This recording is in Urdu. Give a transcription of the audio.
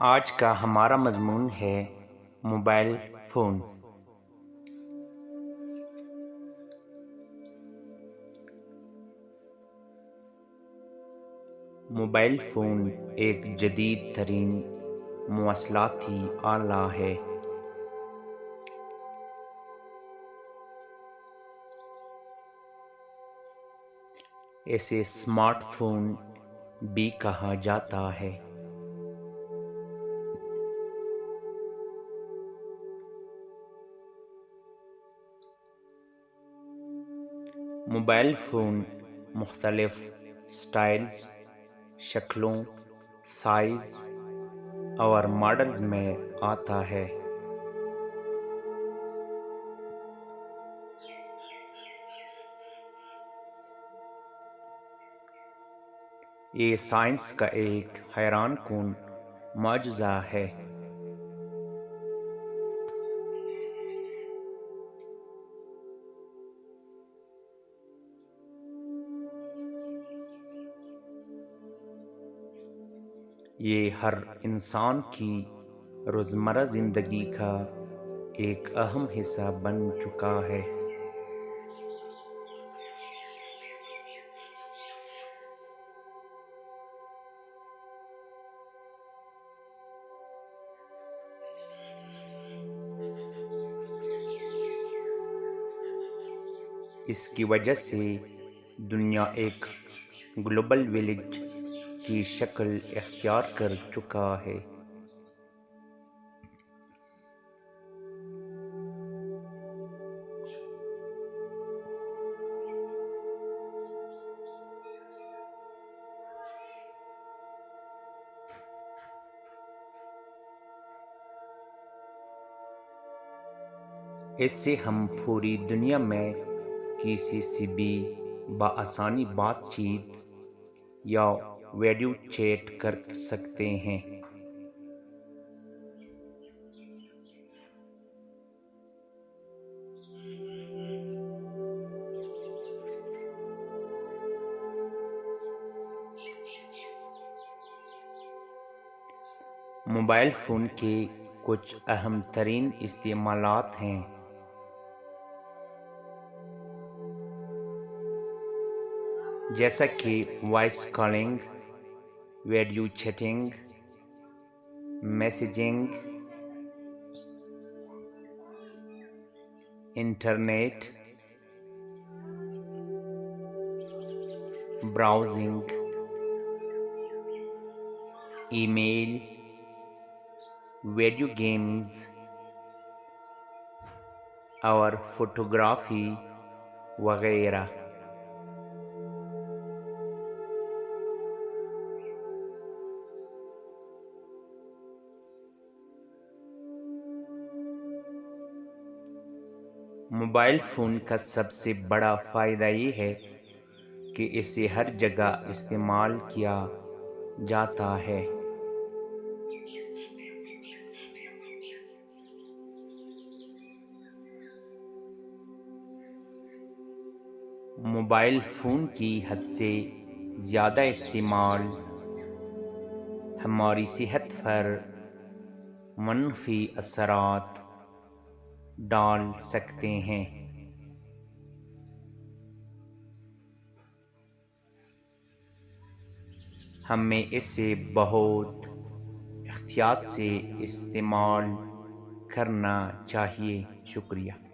آج کا ہمارا مضمون ہے موبائل فون۔ موبائل فون ایک جدید ترین مواصلاتی آلہ ہے۔ اسے اسمارٹ فون بھی کہا جاتا ہے۔ موبائل فون مختلف سٹائلز، شکلوں، سائز اور ماڈلز میں آتا ہے۔ یہ سائنس کا ایک حیران کن معجزہ ہے۔ یہ ہر انسان کی روزمرہ زندگی کا ایک اہم حصہ بن چکا ہے۔ اس کی وجہ سے دنیا ایک گلوبل ولیج کی شکل اختیار کر چکا ہے۔ اس سے ہم پوری دنیا میں کسی سے بھی بآسانی بات چیت یا ویڈیو چیٹ کر سکتے ہیں۔ موبائل فون کے کچھ اہم ترین استعمالات ہیں۔ جیسا کہ voice calling, video chatting, messaging, internet browsing, email, video games اور فوٹوگرافی وغیرہ۔ موبائل فون کا سب سے بڑا فائدہ یہ ہے کہ اسے ہر جگہ استعمال کیا جاتا ہے۔ موبائل فون کی حد سے زیادہ استعمال ہماری صحت پر منفی اثرات ڈال سکتے ہیں۔ ہمیں اسے بہت احتیاط سے استعمال کرنا چاہیے۔ شکریہ۔